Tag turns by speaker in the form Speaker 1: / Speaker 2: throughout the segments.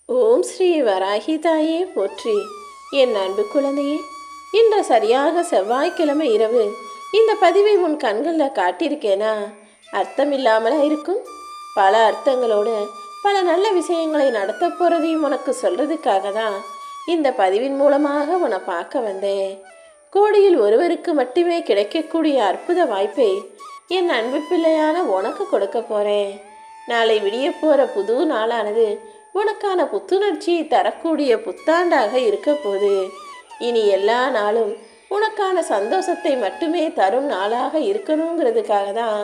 Speaker 1: ஓம் ஸ்ரீ வராகி தாயே போற்றி. என் அன்பு குழந்தையே, இன்று சரியாக செவ்வாய்க்கிழமை இரவு இந்த பதிவை உன் கண்களில் காட்டியிருக்கேனா? அர்த்தம் இல்லாமலா இருக்கும்? பல அர்த்தங்களோடு பல நல்ல விஷயங்களை நடத்த போகிறதையும் உனக்கு சொல்கிறதுக்காக தான் இந்த பதிவின் மூலமாக உன்னை பார்க்க வந்தேன். கோடியில் ஒருவருக்கு மட்டுமே கிடைக்கக்கூடிய அற்புத வாய்ப்பை என் அன்பு பிள்ளையான உனக்கு கொடுக்க போகிறேன். நாளை விடிய போகிற புது நாளானது உனக்கான புத்துணர்ச்சியை தரக்கூடிய புத்தாண்டாக இருக்க போது. இனி எல்லா நாளும் உனக்கான சந்தோஷத்தை மட்டுமே தரும் நாளாக இருக்கணுங்கிறதுக்காக தான்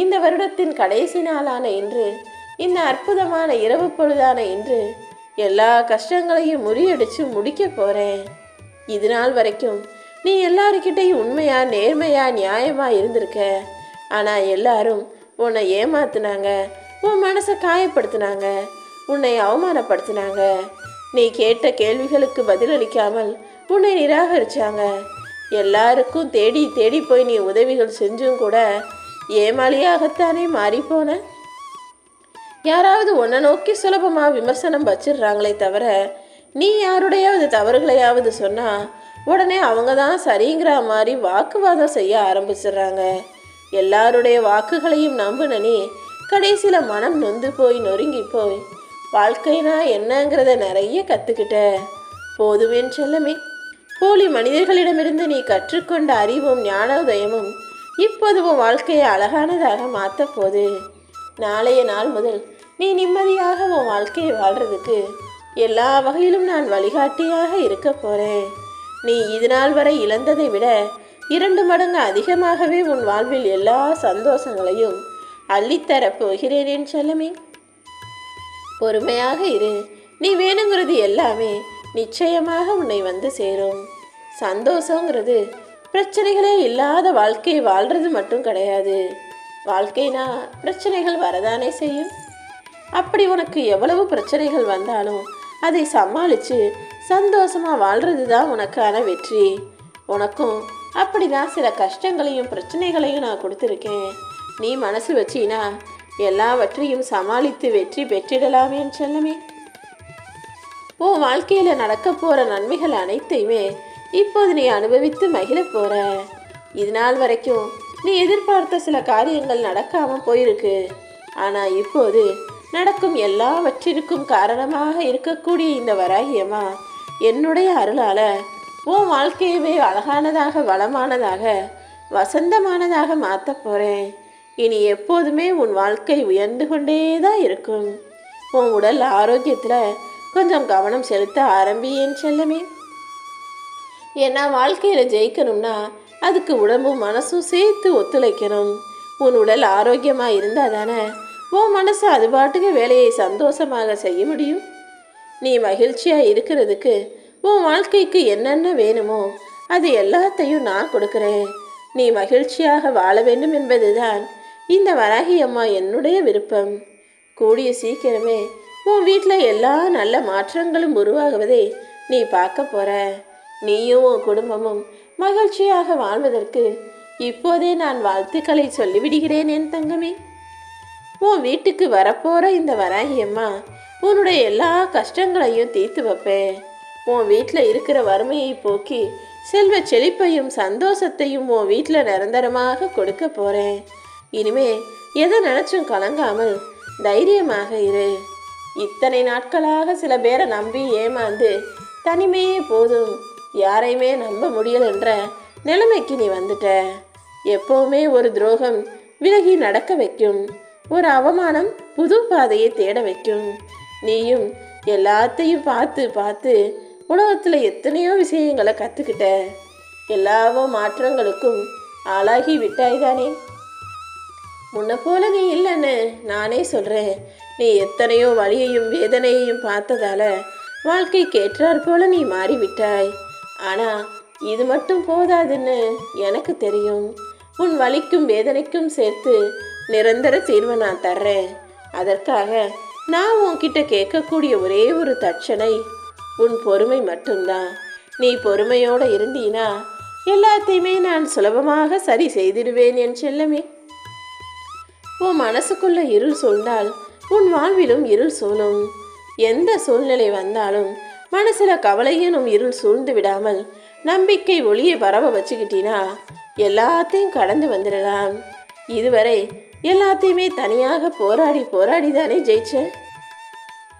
Speaker 1: இந்த வருடத்தின் கடைசி நாளான இன்று, இந்த அற்புதமான இரவு பொழுதான இன்று எல்லா கஷ்டங்களையும் முறியடிச்சு முடிக்க போகிறேன். இது நாள் வரைக்கும் நீ எல்லாருக்கிட்டையும் உண்மையா நேர்மையா நியாயமா இருந்திருக்க. ஆனால் எல்லாரும் உன்னை ஏமாத்துனாங்க, உன் மனசை காயப்படுத்தினாங்க, உன்னை அவமானப்படுத்தினாங்க. நீ கேட்ட கேள்விகளுக்கு பதிலளிக்காமல் உன்னை நிராகரிச்சாங்க. எல்லாருக்கும் தேடி தேடி போய் நீ உதவிகள் செஞ்சும் கூட ஏமாளியாகத்தானே மாறிப்போன. யாராவது உன்னை நோக்கி சுலபமாக விமர்சனம் வச்சிடுறாங்களே தவிர, நீ யாருடையாவது தவறுகளையாவது சொன்னால் உடனே அவங்க தான் சரிங்கிற மாதிரி வாக்குவாதம் செய்ய ஆரம்பிச்சிடுறாங்க. எல்லாருடைய வாக்குகளையும் நம்புன நீ கடைசியில் மனம் நொந்து போய் நொறுங்கி போய் வாழ்க்கைனா என்னங்கிறத நிறைய கற்றுக்கிட்ட. போதுமேன் செல்லமே, போலி மனிதர்களிடமிருந்து நீ கற்றுக்கொண்ட அறிவும் ஞானோதயமும் இப்போது உன் வாழ்க்கையை அழகானதாக மாற்ற போது. நாளைய நாள் முதல் நீ நிம்மதியாக உன் வாழ்க்கையை வாழ்கிறதுக்கு எல்லா வகையிலும் நான் வழிகாட்டியாக இருக்க போகிறேன். நீ இது நாள் வரை இழந்ததை விட 2 மடங்கு அதிகமாகவே உன் வாழ்வில் எல்லா சந்தோஷங்களையும் அள்ளித்தரப் போகிறேன் என் செல்லமே. பொறுமையாக இரு. நீ வேணுங்கிறது எல்லாமே நிச்சயமாக உன்னை வந்து சேரும். சந்தோஷங்கிறது பிரச்சனைகளே இல்லாத வாழ்க்கை வாழ்கிறது மட்டும் கிடையாது. வாழ்க்கைனா பிரச்சனைகள் வரதானே செய்யும். அப்படி உனக்கு எவ்வளவு பிரச்சனைகள் வந்தாலும் அதை சமாளித்து சந்தோஷமாக வாழ்கிறது தான் உனக்கான வெற்றி. உனக்கும் அப்படி தான் சில கஷ்டங்களையும் பிரச்சனைகளையும் நான் கொடுத்துருக்கேன். நீ மனசு வச்சினா எல்லாவற்றையும் சமாளித்து வெற்றி பெற்றிடலாமே செல்லமே. உன் வாழ்க்கையில் நடக்க போகிற நன்மைகள் அனைத்தையுமே இப்போது நீ அனுபவித்து மகிழ போகிற. இது நாள் வரைக்கும் நீ எதிர்பார்த்த சில காரியங்கள் நடக்காமல் போயிருக்கு. ஆனால் இப்போது நடக்கும் எல்லாவற்றிற்கும் காரணமாக இருக்கக்கூடிய இந்த வராகியம்மா என்னுடைய அருளால் உன் வாழ்க்கையவே அழகானதாக, வளமானதாக, வசந்தமானதாக மாற்ற போகிறேன். இனி எப்போதுமே உன் வாழ்க்கை உயர்ந்து கொண்டே தான் இருக்கும். உன் உடல் ஆரோக்கியத்தில் கொஞ்சம் கவனம் செலுத்த ஆரம்பியேன் செல்லமே. ஏன்னா வாழ்க்கையில் ஜெயிக்கணும்னா அதுக்கு உடம்பும் மனசும் சேர்த்து ஒத்துழைக்கணும். உன் உடல் ஆரோக்கியமாக இருந்தால் தானே உன் மனசு அது பாட்டுக்கு வேலையை சந்தோஷமாக செய்ய முடியும். நீ மகிழ்ச்சியாக இருக்கிறதுக்கு உன் வாழ்க்கைக்கு என்னென்ன வேணுமோ அது எல்லாத்தையும் நான் கொடுக்குறேன். நீ மகிழ்ச்சியாக வாழ வேண்டும் என்பதுதான் இந்த வராகி அம்மா என்னுடைய விருப்பம். கூடிய சீக்கிரமே உன் வீட்டில் எல்லா நல்ல மாற்றங்களும் உருவாகுவதை நீ பார்க்க போகிற. நீயும் உன் குடும்பமும் மகிழ்ச்சியாக வாழ்வதற்கு இப்போதே நான் வாழ்த்துக்களை சொல்லிவிடுகிறேன் என் தங்கமே. உன் வீட்டுக்கு வரப்போகிற இந்த வராகி அம்மா உன்னுடைய எல்லா கஷ்டங்களையும் தீர்த்து வைப்பேன். உன் வீட்டில் இருக்கிற வறுமையை போக்கி செல்வ செழிப்பையும் சந்தோஷத்தையும் உன் வீட்டில் நிரந்தரமாக கொடுக்க போகிறேன். இனிமே எதை நினச்சும் கலங்காமல் தைரியமாக இரு. இத்தனை நாட்களாக சில பேரை நம்பி ஏமாந்து தனிமையே போதும், யாரையுமே நம்ப முடியலன்ற நிலைமைக்கு நீ வந்துட்ட. எப்போவுமே ஒரு துரோகம் விலகி நடக்க வைக்கும், ஒரு அவமானம் புது பாதையை தேட வைக்கும். நீயும் எல்லாத்தையும் பார்த்து பார்த்து உலகத்தில் எத்தனையோ விஷயங்களை கற்றுக்கிட்ட. எல்லாவோ மாற்றங்களுக்கும் ஆளாகி விட்டாய்தானே. முன்ன போல நீ இல்லைன்னு நானே சொல்கிறேன். நீ எத்தனையோ வலியையும் வேதனையையும் பார்த்ததால வாழ்க்கைக்கு ஏற்றாற் போல நீ மாறிவிட்டாய். ஆனால் இது மட்டும் போதாதுன்னு எனக்கு தெரியும். உன் வலிக்கும் வேதனைக்கும் சேர்த்து நிரந்தர தீர்வை நான் தர்றேன். அதற்காக நான் உன்கிட்ட கேட்கக்கூடிய ஒரே ஒரு தட்சணை உன் பொறுமை மட்டும்தான். நீ பொறுமையோடு இருந்தீனா எல்லாத்தையுமே நான் சுலபமாக சரி செய்திடுவேன் என் செல்லமே. உன் மனசுக்குள்ள இருள் சூழ்ந்தால் உன் வாழ்விலும் இருள் சூழும். எந்த சூழ்நிலை வந்தாலும் மனசுல கவலையும் இருள் சூழ்ந்து விடாமல் நம்பிக்கை ஒளியை பரவ வச்சுக்கிட்டினா எல்லாத்தையும் கடந்து வந்துடலாம். இதுவரை எல்லாத்தையுமே தனியாக போராடி போராடி தானே ஜெயிச்ச.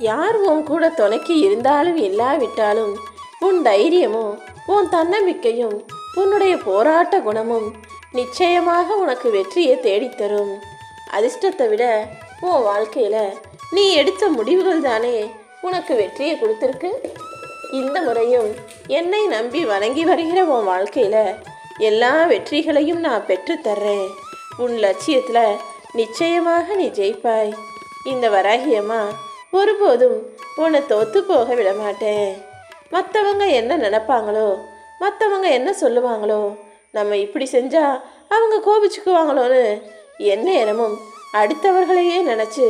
Speaker 1: யார் உன் கூட துணைக்கி இருந்தாலும் இல்லாவிட்டாலும் உன் தைரியமும் உன் தன்னம்பிக்கையும் உன்னுடைய போராட்ட குணமும் நிச்சயமாக உனக்கு வெற்றியை தேடித்தரும். அதிர்ஷ்டத்தை விட உன் வாழ்க்கையில் நீ எடுத்த முடிவுகள் தானே உனக்கு வெற்றியை கொடுத்துருக்கு. இந்த முறையும் என்னை நம்பி வணங்கி வருகிற உன் வாழ்க்கையில் எல்லா வெற்றிகளையும் நான் பெற்றுத்தர்றேன். உன் லட்சியத்தில் நிச்சயமாக நீ ஜெயிப்பாய். இந்த வராகியம்மா ஒருபோதும் உன்னை தோற்று போக விட மாட்டேன். மற்றவங்க என்ன நினைப்பாங்களோ, மற்றவங்க என்ன சொல்லுவாங்களோ, நம்ம இப்படி செஞ்சால் அவங்க கோபிச்சுக்குவாங்களோன்னு என்ன நேரமும் அடுத்தவர்களையே நினச்சி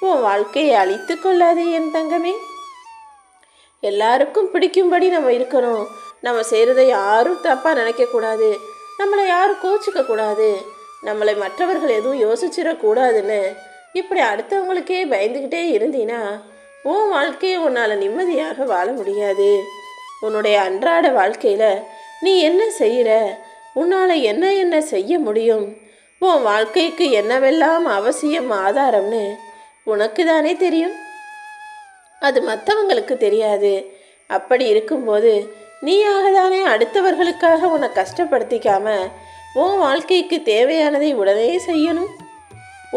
Speaker 1: உன் வாழ்க்கையை அழித்து கொள்ளாதே என் தங்கமே. எல்லாருக்கும் பிடிக்கும்படி நம்ம இருக்கணும். நம்ம செய்கிறதை யாரும் தப்பாக நினைக்கக்கூடாது. நம்மளை யாரும் கோச்சிக்கக்கூடாது. நம்மளை மற்றவர்கள் எதுவும் யோசிச்சிடக்கூடாதுன்னு இப்படி அடுத்தவங்களுக்கே பயந்துக்கிட்டே இருந்தீன்னா உன் வாழ்க்கையை உன்னால் நிம்மதியாக வாழ முடியாது. உன்னுடைய அன்றாட வாழ்க்கையில் நீ என்ன செய்கிற, உன்னால் என்ன என்ன செய்ய முடியும், உன் வாழ்க்கைக்கு என்னவெல்லாம் அவசியம் ஆதாரம்னு உனக்கு தானே தெரியும். அது மற்றவங்களுக்கு தெரியாது. அப்படி இருக்கும்போது நீயாக தானே அடுத்தவர்களுக்காக உன்னை கஷ்டப்படுத்திக்காம உன் வாழ்க்கைக்கு தேவையானதை உடனே செய்யணும்.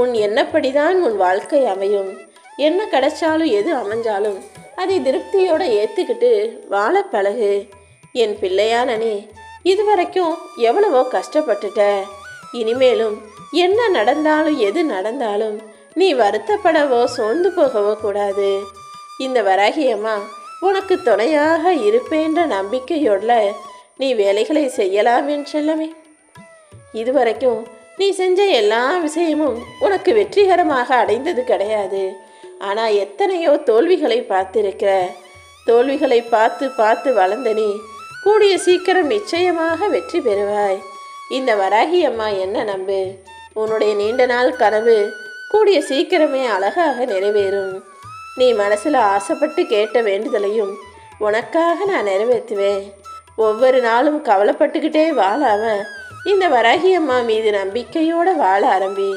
Speaker 1: உன் எண்ணப்படி தான் உன் வாழ்க்கை அமையும். என்ன கிடைச்சாலும் எது அமைஞ்சாலும் அதை திருப்தியோடு ஏற்றுக்கிட்டு வாழ பழகு. என் பிள்ளையான நீ இதுவரைக்கும் எவ்வளவோ கஷ்டப்பட்டுட்ட. இனிமேலும் என்ன நடந்தாலும் எது நடந்தாலும் நீ வருத்தப்படவோ சோர்ந்து போகவோ கூடாது. இந்த வராகியம்மா உனக்கு துணையாக இருப்பேன்ற நம்பிக்கையோட நீ வேலைகளை செய்யலாம் என்று சொல்லவே. இதுவரைக்கும் நீ செஞ்ச எல்லா விஷயமும் உனக்கு வெற்றிகரமாக அடைந்தது கிடையாது. ஆனால் எத்தனையோ தோல்விகளை பார்த்திருக்கிற. தோல்விகளை பார்த்து பார்த்து வளர்ந்த நீ கூடிய சீக்கிரம் நிச்சயமாக வெற்றி பெறுவாய். இந்த வராகி அம்மா என்ன நம்பு. உன்னுடைய நீண்ட நாள் கனவு கூடிய சீக்கிரமே அழகாக நிறைவேறும். நீ மனசில் ஆசைப்பட்டு கேட்ட வேண்டுதலையும் உனக்காக நான் நிறைவேற்றுவேன். ஒவ்வொரு நாளும் கவலைப்பட்டுக்கிட்டே வாழாம இந்த வராகி அம்மா மீது நம்பிக்கையோடு வாழ ஆரம்பி.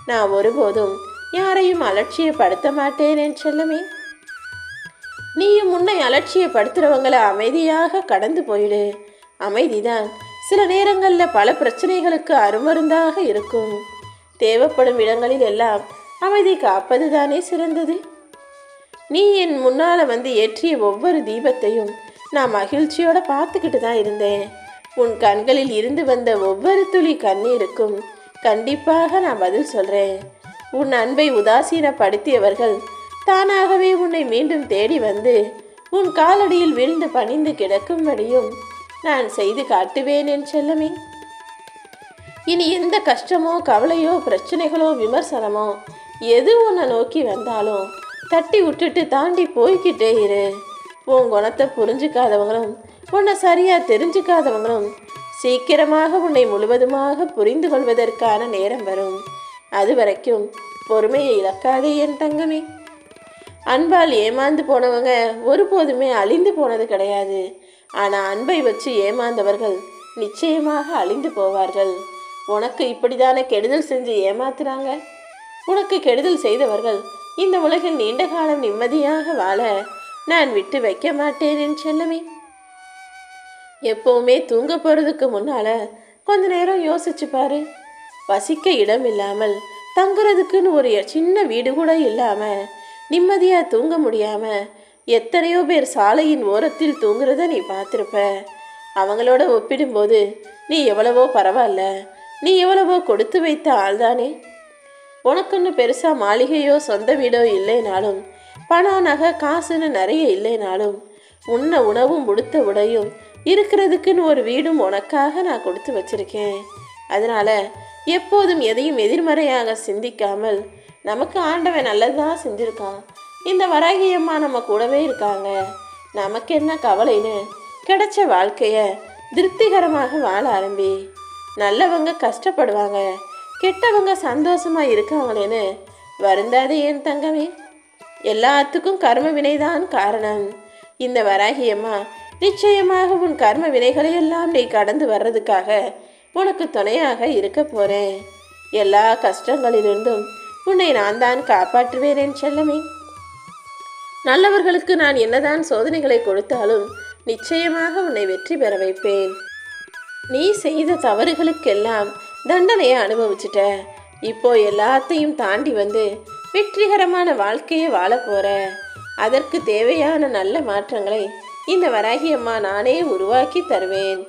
Speaker 1: நான் ஒருபோதும் யாரையும் அலட்சியப்படுத்த மாட்டேன் என் செல்லமே. நீயும் உன்னை அலட்சியப்படுத்துகிறவங்களை அமைதியாக கடந்து போயிடு. அமைதிதான் சில நேரங்களில் பல பிரச்சனைகளுக்கு அருமருந்தாக இருக்கும். தேவைப்படும் இடங்களில் எல்லாம் அமைதி காப்பது தானே சிறந்தது. நீ என் முன்னால் வந்து ஏற்றிய ஒவ்வொரு தீபத்தையும் நான் மகிழ்ச்சியோடு பார்த்துக்கிட்டு தான் இருந்தேன். உன் கண்களில் இருந்து வந்த ஒவ்வொரு துளி கண்ணீருக்கும் கண்டிப்பாக நான் பதில் சொல்கிறேன். உன் அன்பை உதாசீனப்படுத்தியவர்கள் தானாகவே உன்னை மீண்டும் தேடி வந்து உன் காலடியில் விழுந்து பணிந்து கிடக்கும்படியும் நான் செய்து காட்டுவேன் என் செல்லமே. இனி எந்த கஷ்டமோ கவலையோ பிரச்சனைகளோ விமர்சனமோ எது உன்னை நோக்கி வந்தாலும் தட்டி விட்டுட்டு தாண்டி போய்கிட்டே இரு. உன் குணத்தை புரிஞ்சுக்காதவங்களும் உன்னை சரியாக தெரிஞ்சுக்காதவங்களும் சீக்கிரமாக உன்னை முழுவதுமாக புரிந்து கொள்வதற்கான நேரம் வரும். அது வரைக்கும் பொறுமையை இழக்காதே என் தங்கமே. அன்பால் ஏமாந்து போனவங்க ஒருபோதுமே அழிந்து போனது கிடையாது. ஆனால் அன்பை வச்சு ஏமாந்தவர்கள் நிச்சயமாக அழிந்து போவார்கள். உனக்கு இப்படிதானே கெடுதல் செஞ்சு ஏமாத்துறாங்க. உனக்கு கெடுதல் செய்தவர்கள் இந்த உலகில் நீண்ட காலம் நிம்மதியாக வாழ நான் விட்டு வைக்க மாட்டேன் என் செல்லமே. எப்போவுமே தூங்க போகிறதுக்கு முன்னால் கொஞ்ச நேரம் யோசிச்சு பாரு. வசிக்க இடம் இல்லாமல் தங்குறதுக்குன்னு ஒரு சின்ன வீடு கூட இல்லாமல் நிம்மதியாக தூங்க முடியாமல் எத்தனையோ பேர் சாலையின் ஓரத்தில் தூங்குறத நீ பார்த்துருப்ப. அவங்களோட ஒப்பிடும்போது நீ எவ்வளவோ பரவாயில்ல. நீ எவ்வளவோ கொடுத்து வைத்த ஆள்தானே. உனக்குன்னு பெருசாக மாளிகையோ சொந்த வீடோ இல்லைனாலும் பணம் நகை காசுன்னு நிறைய இல்லைனாலும் உன்ன உணவும் உடுத்த உடையும் இருக்கிறதுக்குன்னு ஒரு வீடும் உனக்காக நான் கொடுத்து வச்சிருக்கேன். அதனால் எப்போதும் எதையும் எதிர்மறையாக சிந்திக்காமல் நமக்கு ஆண்டவன் நல்லதாக செஞ்சுருக்கான். இந்த வராகியம்மா நம்ம கூடவே இருக்காங்க. நமக்கு என்ன கவலைன்னு கிடைச்ச வாழ்க்கையை திருப்திகரமாக வாழ ஆரம்பி. நல்லவங்க கஷ்டப்படுவாங்க, கெட்டவங்க சந்தோஷமாக இருக்காங்களேன்னு வருந்தாதே என் தங்கமே. எல்லாத்துக்கும் கர்ம வினைதான் காரணம். இந்த வராகி அம்மா நிச்சயமாக உன் கர்ம வினைகளை எல்லாம் நீ கடந்து வர்றதுக்காக உனக்கு துணையாக இருக்க போறேன். எல்லா கஷ்டங்களிலிருந்தும் உன்னை நான் தான் காப்பாற்றுவேன் என் செல்லமே. நல்லவர்களுக்கு நான் என்னதான் சோதனைகளை கொடுத்தாலும் நிச்சயமாக உன்னை வெற்றி பெற வைப்பேன். நீ செய்த தவறுகளுக்கெல்லாம் தண்டனையை அனுபவிச்சுட்ட. இப்போ எல்லாத்தையும் தாண்டி வந்து வெற்றிகரமான வாழ்க்கையை வாழ போற. அதற்கு தேவையான நல்ல மாற்றங்களை இந்த வராகி அம்மா நானே உருவாக்கி தருவேன்.